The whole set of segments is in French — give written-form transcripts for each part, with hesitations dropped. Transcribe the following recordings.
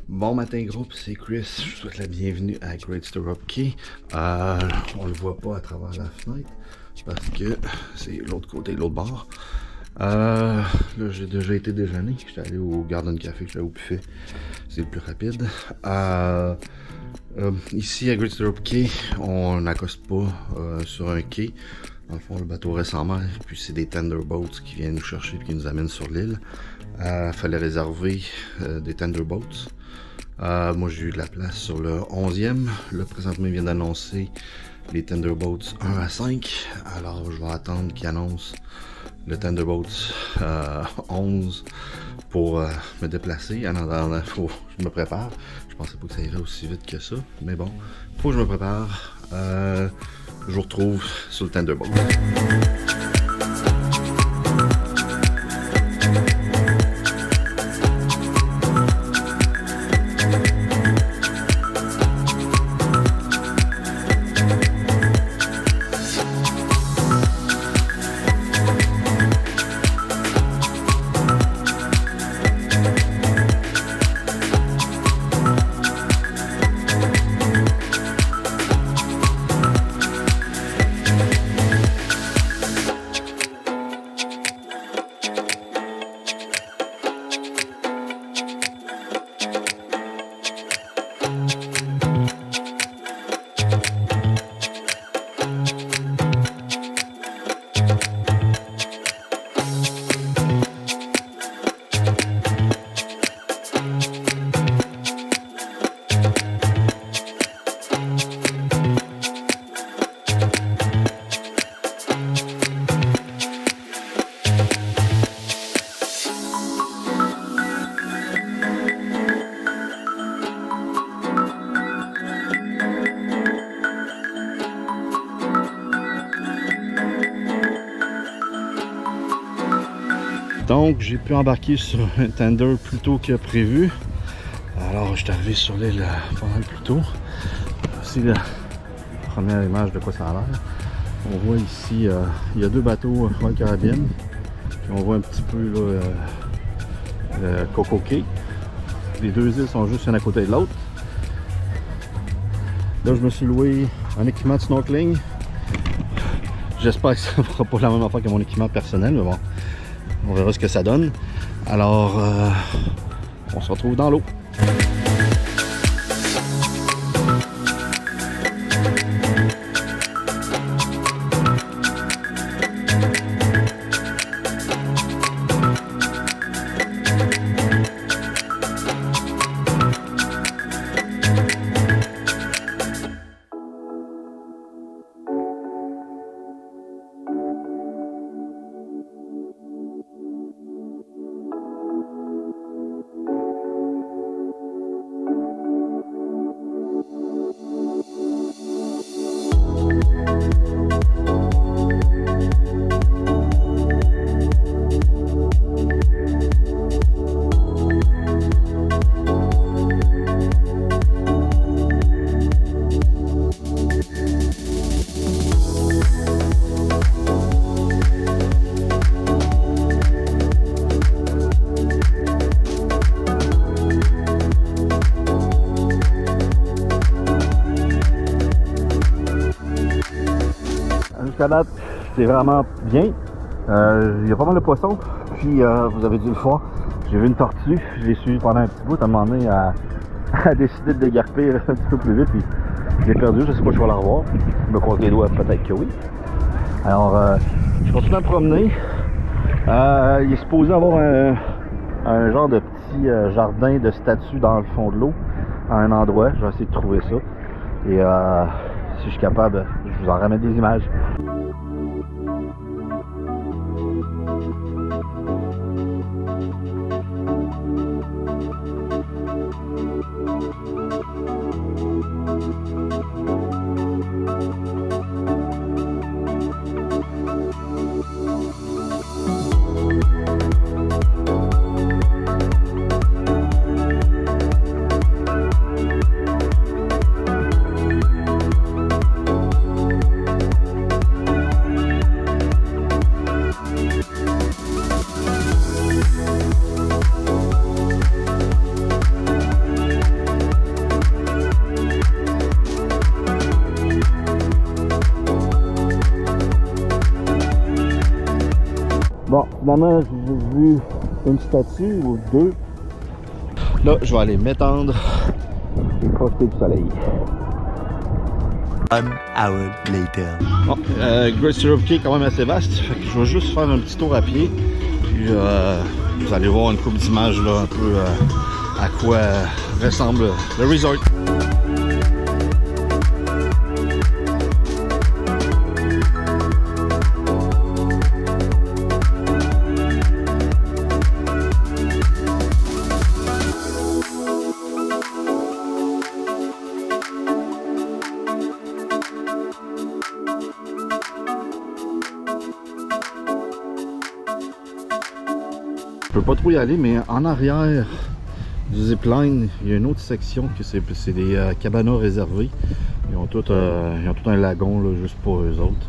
Bon matin groupe, c'est Chris, je vous souhaite la bienvenue à Great Stirrup Cay. On le voit pas à travers la fenêtre parce que c'est l'autre côté, l'autre bord. Là j'ai déjà été déjeuner, j'étais allé au Garden Café, j'étais au buffet, c'est le plus rapide. Ici à Great Stirrup Cay, on n'accoste pas sur un quai. Dans le fond, le bateau reste en mer, puis c'est des Thunderboats qui viennent nous chercher et qui nous amènent sur l'île. Fallait réserver des Thunderboats. Moi j'ai eu de la place sur le 11e. Là présentement ils viennent d'annoncer les Thunderboats 1 à 5. Alors je vais attendre qu'ils annoncent le Thunderboats 11 pour me déplacer. En attendant, faut que je me prépare. Je pensais pas que ça irait aussi vite que ça. Mais bon, faut que je me prépare. Je vous retrouve sur le Thunderboat. Donc j'ai pu embarquer sur un tender plus tôt que prévu. Alors je suis arrivé sur l'île pas mal plus tôt. Voici la première image de quoi ça a l'air. On voit ici, il y a deux bateaux Royal Caribbean. Puis on voit un petit peu là, le Coco Cay. Les deux îles sont juste une à côté de l'autre. Là je me suis loué un équipement de snorkeling. J'espère que ça ne fera pas la même affaire que mon équipement personnel, mais bon. On verra ce que ça donne. Alors, on se retrouve dans l'eau. Jusqu'à date, c'est vraiment bien. Il y a pas mal de poissons. Puis vous avez dû le voir. J'ai vu une tortue. Je l'ai suivi pendant un petit bout. À un moment donné, elle a décidé de dégarper un petit peu plus vite. Puis je l'ai perdu. Je sais pas si je vais la revoir. Je me croise les doigts, peut-être que oui. Alors, je continue à me promener. Il est supposé avoir un genre de petit jardin de statues dans le fond de l'eau. À un endroit. Je vais essayer de trouver ça. Et si je suis capable, je vous en ramène des images. Finalement, j'ai vu une statue ou deux. Là, je vais aller m'étendre et profiter du soleil. 1 hour later. Bon, Great Stirrup Cay est quand même assez vaste, fait que je vais juste faire un petit tour à pied. Puis vous allez voir une couple d'images là, un peu à quoi ressemble le resort. Je peux pas trop y aller, mais en arrière du zipline, il y a une autre section que c'est des cabanas réservées. Ils ont tout un lagon là, juste pour eux autres.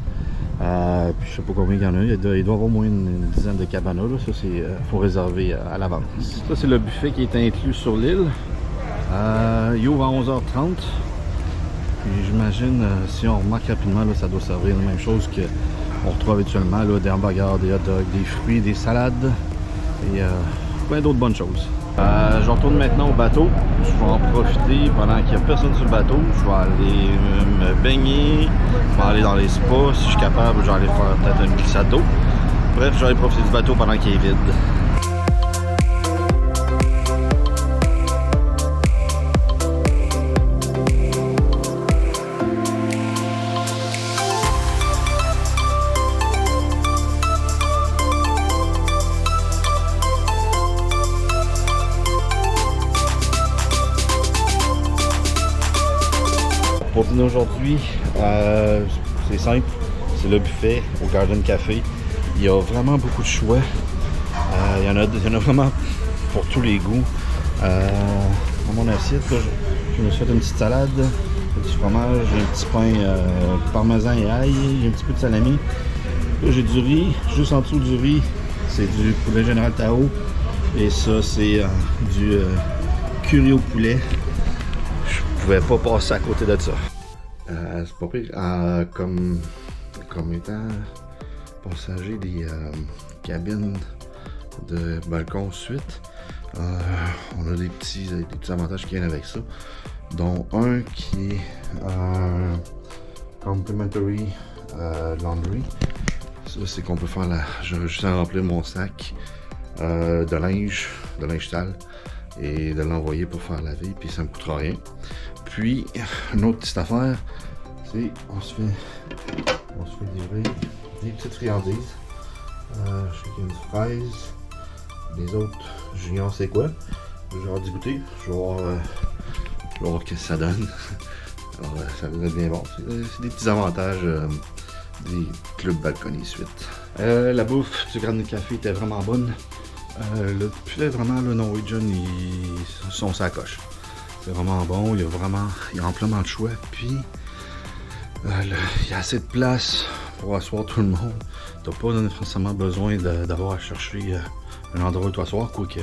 Puis je sais pas combien il y en a. Il doit y avoir au moins une dizaine de cabanas. Là. Ça, c'est faut réserver à l'avance. Ça, c'est le buffet qui est inclus sur l'île. Il ouvre à 11h30. Puis j'imagine, si on remarque rapidement, là, ça doit servir la même chose qu'on retrouve habituellement. Là, des hamburgers, des hot dogs, des fruits, des salades. Et plein d'autres bonnes choses. Je retourne maintenant au bateau. Je vais en profiter pendant qu'il n'y a personne sur le bateau. Je vais aller me baigner. Je vais aller dans les spas. Si je suis capable, je vais aller faire peut-être une glissade d'eau. Bref, je vais aller profiter du bateau pendant qu'il est vide. Pour dîner aujourd'hui, c'est simple, c'est le buffet au Garden Café. Il y a vraiment beaucoup de choix. Il y en a vraiment pour tous les goûts. Dans mon assiette, là, je me suis fait une petite salade, un petit fromage, un petit pain parmesan et ail, j'ai un petit peu de salami. Là, j'ai du riz, juste en dessous du riz, c'est du poulet général Tao. Et ça, c'est du curry au poulet. Je pouvais pas passer à côté de ça. C'est pas pire. Comme étant passager des cabines de balcon suite, on a des petits avantages qui viennent avec ça, dont un qui est complimentary laundry. Ça, c'est qu'on peut faire je juste à remplir mon sac de linge sale et de l'envoyer pour faire laver, puis ça me coûtera rien. Puis une autre petite affaire, c'est on se fait livrer des petites friandises. Je sais qu'il y a une fraise, les autres j'ignore c'est quoi. Je vais avoir du goûter, je vais voir ce que ça donne. Alors ça va être bien bon. C'est des petits avantages des clubs balconiers suite. La bouffe du Garden Café était vraiment bonne. Le poulet, vraiment, le Norwegian, ils sont sa coche. C'est vraiment bon, il y a amplement de choix. Puis, il y a assez de place pour asseoir tout le monde. T'as pas nécessairement besoin d'avoir à chercher un endroit où t'asseoir, quoique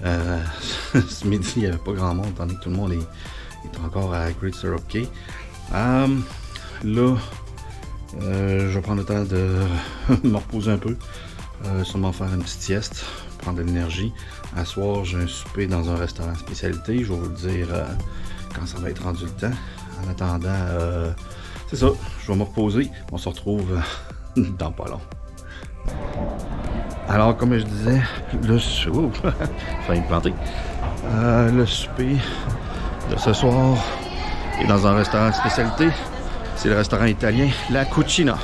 ce midi, il n'y avait pas grand monde, tandis que tout le monde est encore à Great Stirrup Cay. Là, je vais prendre le temps de me reposer un peu. Sûrement faire une petite sieste, prendre de l'énergie. À soir, j'ai un souper dans un restaurant spécialité. Je vais vous le dire quand ça va être rendu le temps. En attendant, c'est ça, je vais me reposer. On se retrouve dans pas long. Alors, comme je disais, failli me planter. Le souper de ce soir est dans un restaurant spécialité. C'est le restaurant italien La Cucina.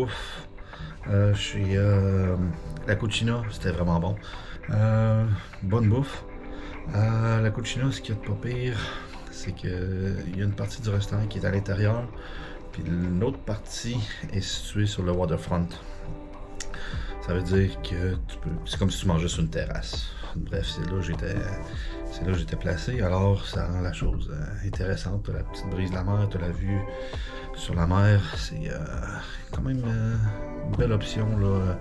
bouffe chez La Cucina, c'était vraiment bon. Bonne bouffe. La Cucina, ce qu'il y a de pas pire, c'est qu'il y a une partie du restaurant qui est à l'intérieur, puis l'autre partie est située sur le waterfront. Ça veut dire que c'est comme si tu mangeais sur une terrasse. Bref, c'est là que j'étais placé, alors ça rend la chose intéressante. T'as la petite brise de la mer, t'as la vue sur la mer. C'est quand même une belle option là,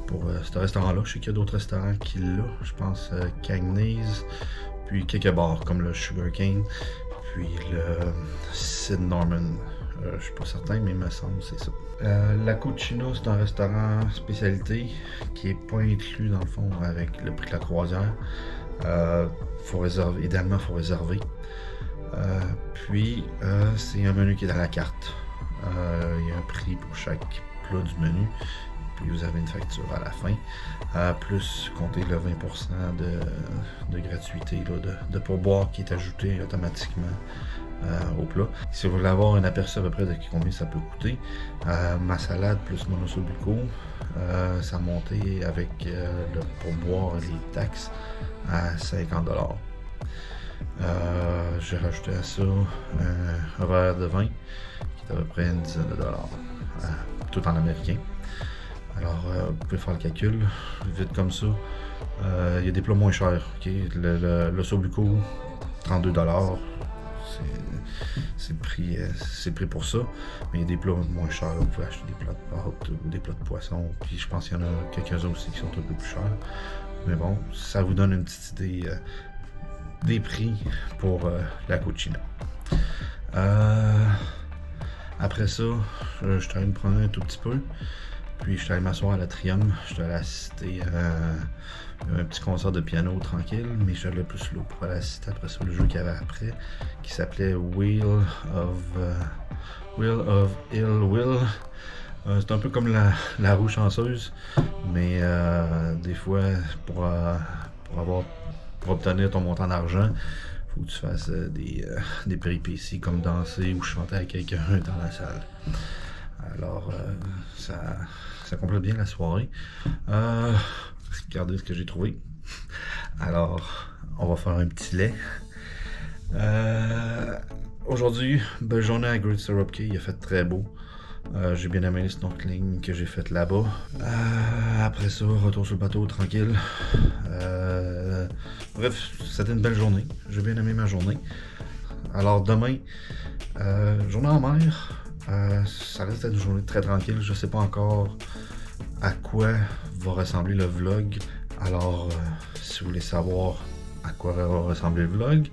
pour ce restaurant-là. Je sais qu'il y a d'autres restaurants qui l'ont. Je pense Cagney's, puis quelques bars comme le Sugar Cane, puis le Sid Norman. Je suis pas certain, mais il me semble que c'est ça. La Cucina, c'est un restaurant spécialité qui est pas inclus dans le fond avec le prix de la croisière. Faut réserver, idéalement, il faut réserver. Puis, c'est un menu qui est dans la carte. Il y a un prix pour chaque plat du menu. Puis vous avez une facture à la fin. Plus compter le 20% de gratuité là, de pourboire qui est ajouté automatiquement au plat. Si vous voulez avoir un aperçu à peu près de combien ça peut coûter, ma salade plus mon osso bucco, ça a monté avec le pourboire et les taxes à 50$. J'ai rajouté à ça un verre de vin qui est à peu près une dizaine de dollars, tout en américain. Alors, vous pouvez faire le calcul, vite comme ça. Il y a des plats moins chers. Okay? L'osso bucco, 32$. C'est le prix pour ça. Mais il y a des plats moins chers. Vous pouvez acheter des plats de pâtes ou des plats de poisson. Puis je pense qu'il y en a quelques-uns aussi qui sont un peu plus chers. Mais bon, ça vous donne une petite idée des prix pour la Cucina. Après ça, je suis allé me prendre un tout petit peu. Puis je suis allé m'asseoir à l'Atrium. Je suis allé assister à un petit concert de piano tranquille, mais je suis allé plus là pour aller assister après ça le jeu qu'il y avait après, qui s'appelait Wheel of Ill Will. C'est un peu comme la roue chanceuse, mais des fois pour obtenir ton montant d'argent, faut que tu fasses des péripéties comme danser ou chanter avec quelqu'un dans la salle. Alors, ça complète bien la soirée. Regardez ce que j'ai trouvé. Alors, on va faire un petit lait. Aujourd'hui, belle journée à Great Stirrup Cay. Il a fait très beau. J'ai bien aimé le snorkeling que j'ai fait là-bas. Après ça, retour sur le bateau tranquille. Bref, c'était une belle journée. J'ai bien aimé ma journée. Alors demain, journée en mer. Ça reste une journée très tranquille. Je sais pas encore à quoi va ressembler le vlog. Alors, si vous voulez savoir à quoi va ressembler le vlog,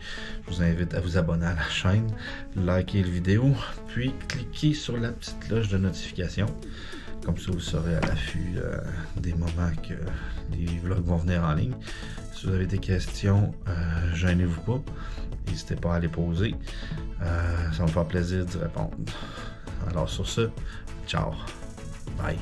je vous invite à vous abonner à la chaîne, liker la vidéo, puis cliquer sur la petite cloche de notification. Comme ça, vous serez à l'affût des moments que les vlogs vont venir en ligne. Si vous avez des questions, gênez-vous pas. N'hésitez pas à les poser. Ça va me faire plaisir d'y répondre. Alors sur ce, ciao. Bye.